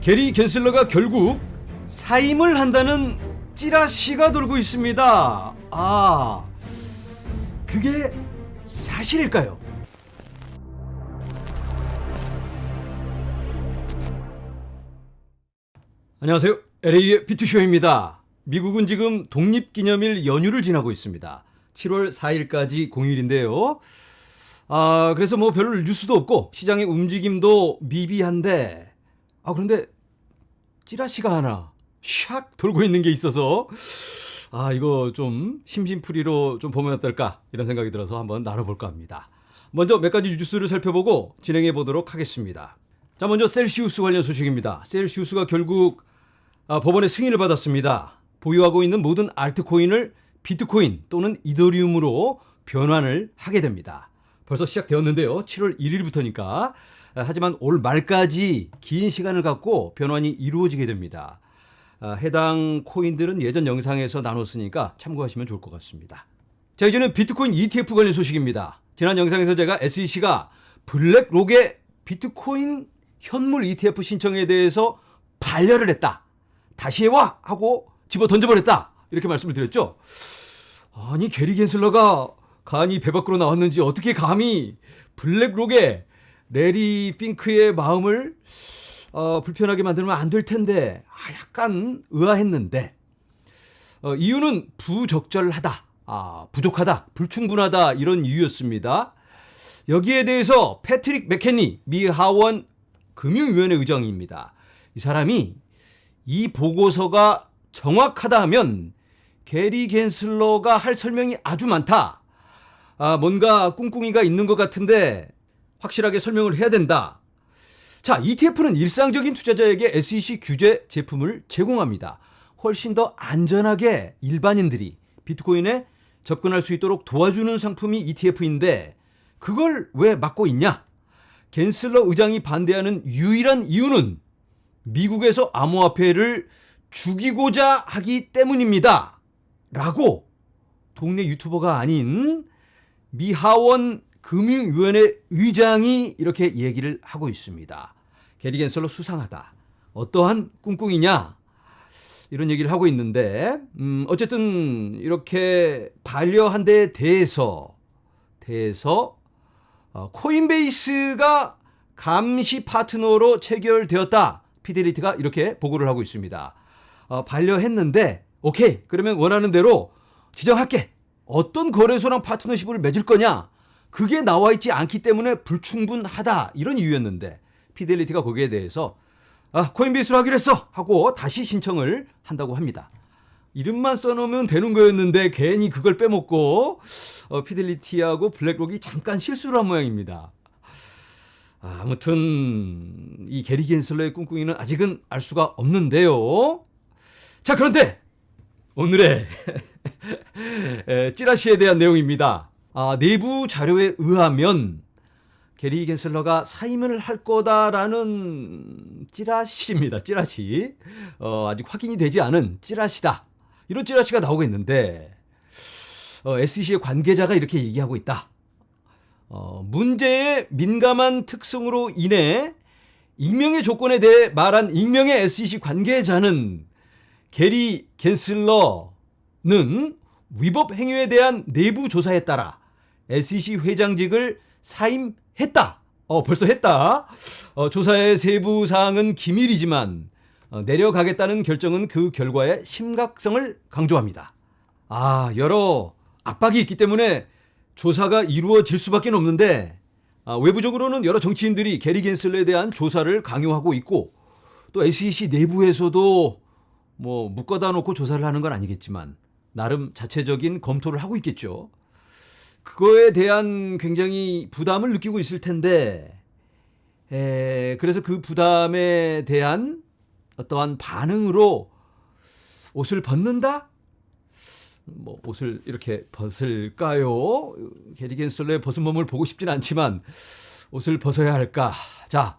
게리 갠슬러가 결국 사임을 한다는 찌라시가 돌고 있습니다. 그게 사실일까요? 안녕하세요. LA의 비투쇼입니다. 미국은 지금 독립기념일 연휴를 지나고 있습니다. 7월 4일까지 공휴일인데요. 그래서 뭐 별 뉴스도 없고 시장의 움직임도 미비한데 그런데 찌라시가 하나 샥 돌고 있는 게 있어서 이거 좀 심심풀이로 좀 보면 어떨까 이런 생각이 들어서 한번 나눠볼까 합니다. 먼저 몇 가지 뉴스를 살펴보고 진행해 보도록 하겠습니다. 자, 먼저 셀시우스 관련 소식입니다. 셀시우스가 결국 법원의 승인을 받았습니다. 보유하고 있는 모든 알트코인을 비트코인 또는 이더리움으로 변환을 하게 됩니다. 벌써 시작되었는데요. 7월 1일부터니까. 하지만 올 말까지 긴 시간을 갖고 변환이 이루어지게 됩니다. 해당 코인들은 예전 영상에서 나눴으니까 참고하시면 좋을 것 같습니다. 자, 이제는 비트코인 ETF 관련 소식입니다. 지난 영상에서 제가 SEC가 블랙록의 비트코인 현물 ETF 신청에 대해서 반려를 했다. 다시 해와! 하고 집어 던져버렸다. 이렇게 말씀을 드렸죠. 아니, 게리 갠슬러가 간이 배 밖으로 나왔는지 어떻게 감히 블랙록의 레리 핑크의 마음을 불편하게 만들면 안 될 텐데 약간 의아했는데 이유는 부적절하다, 부족하다, 불충분하다 이런 이유였습니다. 여기에 대해서 패트릭 맥케니 미 하원 금융위원회 의장입니다. 이 사람이 이 보고서가 정확하다 하면 게리 갠슬러가 할 설명이 아주 많다. 뭔가 꿍꿍이가 있는 것 같은데 확실하게 설명을 해야 된다. 자, ETF는 일상적인 투자자에게 SEC 규제 제품을 제공합니다. 훨씬 더 안전하게 일반인들이 비트코인에 접근할 수 있도록 도와주는 상품이 ETF인데 그걸 왜 막고 있냐? 갠슬러 의장이 반대하는 유일한 이유는 미국에서 암호화폐를 죽이고자 하기 때문입니다. 라고 동네 유튜버가 아닌 미 하원 금융위원회 의장이 이렇게 얘기를 하고 있습니다. 게리 갠슬러 수상하다. 어떠한 꿍꿍이냐? 이런 얘기를 하고 있는데 어쨌든 이렇게 반려한 데에 대해서 코인베이스가 감시 파트너로 체결되었다. 피델리티가 이렇게 보고를 하고 있습니다. 반려했는데 오케이, 그러면 원하는 대로 지정할게. 어떤 거래소랑 파트너십을 맺을 거냐? 그게 나와 있지 않기 때문에 불충분하다. 이런 이유였는데 피델리티가 거기에 대해서 코인베이스로 하기로 했어 하고 다시 신청을 한다고 합니다. 이름만 써놓으면 되는 거였는데 괜히 그걸 빼먹고 피델리티하고 블랙록이 잠깐 실수를 한 모양입니다. 아무튼 이 게리 갠슬러의 꿍꿍이는 아직은 알 수가 없는데요. 자, 그런데 오늘의 찌라시에 대한 내용입니다. 내부 자료에 의하면 게리 갠슬러가 사임을 할 거다라는 찌라시입니다. 찌라시. 아직 확인이 되지 않은 찌라시다. 이런 찌라시가 나오고 있는데 SEC의 관계자가 이렇게 얘기하고 있다. 문제의 민감한 특성으로 인해 익명의 조건에 대해 말한 익명의 SEC 관계자는 게리 갠슬러는 위법 행위에 대한 내부 조사에 따라 SEC 회장직을 사임했다. 벌써 했다. 조사의 세부 사항은 기밀이지만 내려가겠다는 결정은 그 결과의 심각성을 강조합니다. 여러 압박이 있기 때문에 조사가 이루어질 수밖에 없는데 외부적으로는 여러 정치인들이 게리 갠슬러에 대한 조사를 강요하고 있고 또 SEC 내부에서도 뭐 묶어다 놓고 조사를 하는 건 아니겠지만 나름 자체적인 검토를 하고 있겠죠. 그거에 대한 굉장히 부담을 느끼고 있을 텐데 그래서 그 부담에 대한 어떠한 반응으로 옷을 벗는다? 뭐 옷을 이렇게 벗을까요? 게리 갠슬러의 벗은 몸을 보고 싶진 않지만 옷을 벗어야 할까? 자,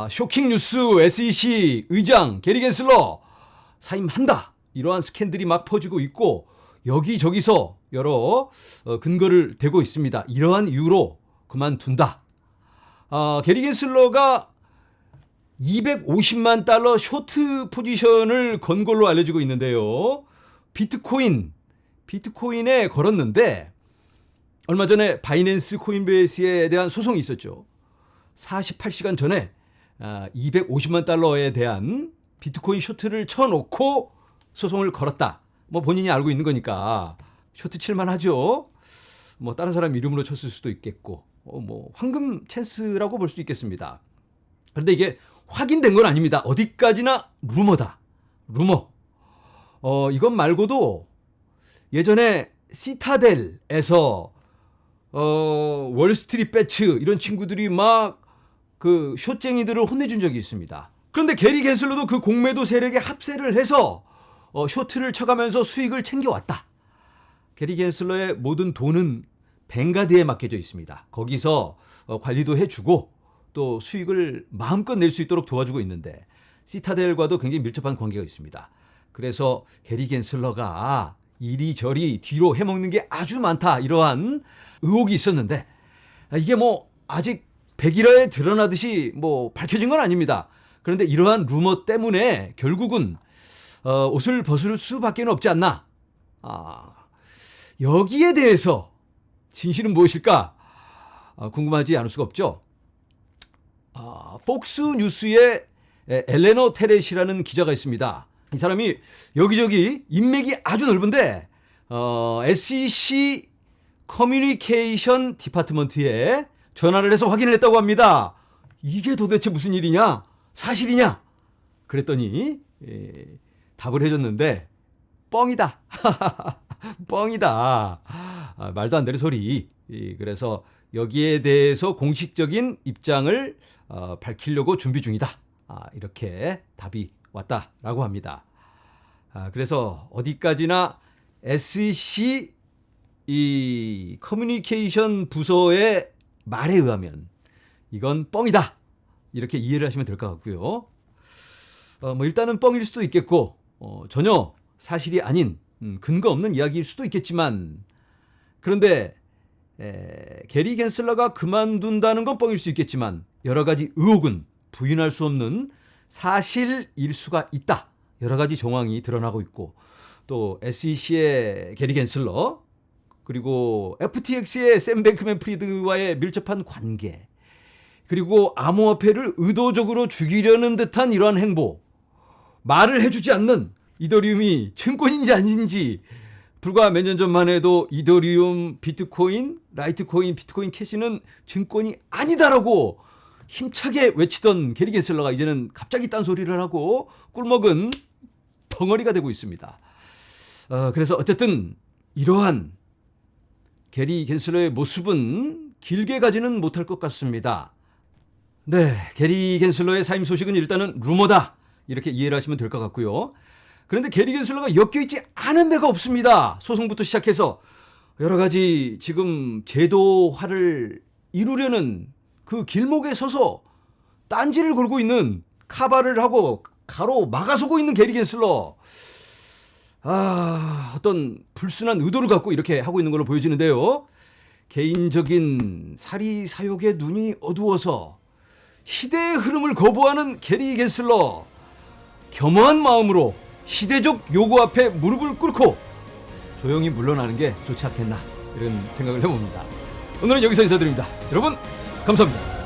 쇼킹 뉴스 SEC 의장 게리 갠슬러 사임한다. 이러한 스캔들이 막 퍼지고 있고 여기저기서 여러 근거를 대고 있습니다. 이러한 이유로 그만둔다. 게리 갠슬러가 250만 달러 쇼트 포지션을 건 걸로 알려지고 있는데요. 비트코인에 걸었는데 얼마 전에 바이낸스 코인베이스에 대한 소송이 있었죠. 48시간 전에 250만 달러에 대한 비트코인 쇼트를 쳐놓고 소송을 걸었다. 뭐 본인이 알고 있는 거니까 쇼트 칠만 하죠. 뭐 다른 사람 이름으로 쳤을 수도 있겠고 뭐 황금 찬스라고 볼 수 있겠습니다. 그런데 이게 확인된 건 아닙니다. 어디까지나 루머다. 루머. 이것 말고도 예전에 시타델에서 월스트리트 배츠 이런 친구들이 막 그 숏쟁이들을 혼내준 적이 있습니다. 그런데 게리 겐슬러도 그 공매도 세력에 합세를 해서 쇼트를 쳐가면서 수익을 챙겨왔다. 게리 겐슬러의 모든 돈은 뱅가드에 맡겨져 있습니다. 거기서 관리도 해주고 또 수익을 마음껏 낼 수 있도록 도와주고 있는데 시타델과도 굉장히 밀접한 관계가 있습니다. 그래서 게리 겐슬러가 이리저리 뒤로 해먹는 게 아주 많다. 이러한 의혹이 있었는데 이게 뭐 아직 백일화에 드러나듯이 뭐 밝혀진 건 아닙니다. 그런데 이러한 루머 때문에 결국은 옷을 벗을 수밖에 없지 않나. 여기에 대해서 진실은 무엇일까? 궁금하지 않을 수가 없죠. 폭스 뉴스의 엘레너 테렛이라는 기자가 있습니다. 이 사람이 여기저기 인맥이 아주 넓은데 SEC 커뮤니케이션 디파트먼트에 전화를 해서 확인을 했다고 합니다. 이게 도대체 무슨 일이냐? 사실이냐? 그랬더니 답을 해줬는데 뻥이다. 뻥이다. 말도 안 되는 소리. 그래서 여기에 대해서 공식적인 입장을 밝히려고 준비 중이다. 이렇게 답이 왔다라고 합니다. 그래서 어디까지나 SEC 이 커뮤니케이션 부서의 말에 의하면 이건 뻥이다. 이렇게 이해를 하시면 될 것 같고요. 뭐 일단은 뻥일 수도 있겠고 전혀 사실이 아닌 근거 없는 이야기일 수도 있겠지만 그런데 게리 겐슬러가 그만둔다는 건 뻥일 수 있겠지만 여러 가지 의혹은 부인할 수 없는 사실일 수가 있다. 여러 가지 정황이 드러나고 있고 또 SEC의 게리 겐슬러 그리고 FTX의 샘 뱅크맨 프리드와의 밀접한 관계 그리고 암호화폐를 의도적으로 죽이려는 듯한 이러한 행보 말을 해주지 않는 이더리움이 증권인지 아닌지 불과 몇 년 전만 해도 이더리움, 비트코인, 라이트코인, 비트코인 캐시는 증권이 아니다라고 힘차게 외치던 게리 겐슬러가 이제는 갑자기 딴소리를 하고 꿀먹은 벙어리가 되고 있습니다. 그래서 어쨌든 이러한 게리 겐슬러의 모습은 길게 가지는 못할 것 같습니다. 네, 게리 겐슬러의 사임 소식은 일단은 루머다. 이렇게 이해를 하시면 될 것 같고요. 그런데 게리 겐슬러가 엮여있지 않은 데가 없습니다. 소송부터 시작해서 여러 가지 지금 제도화를 이루려는 그 길목에 서서 딴지를 걸고 있는 카바를 하고 가로 막아서고 있는 게리 겐슬러. 어떤 불순한 의도를 갖고 이렇게 하고 있는 걸로 보여지는데요. 개인적인 사리사욕의 눈이 어두워서 시대의 흐름을 거부하는 게리 겐슬러. 겸허한 마음으로 시대적 요구 앞에 무릎을 꿇고 조용히 물러나는 게 좋지 않겠나 이런 생각을 해봅니다. 오늘은 여기서 인사드립니다. 여러분 감사합니다.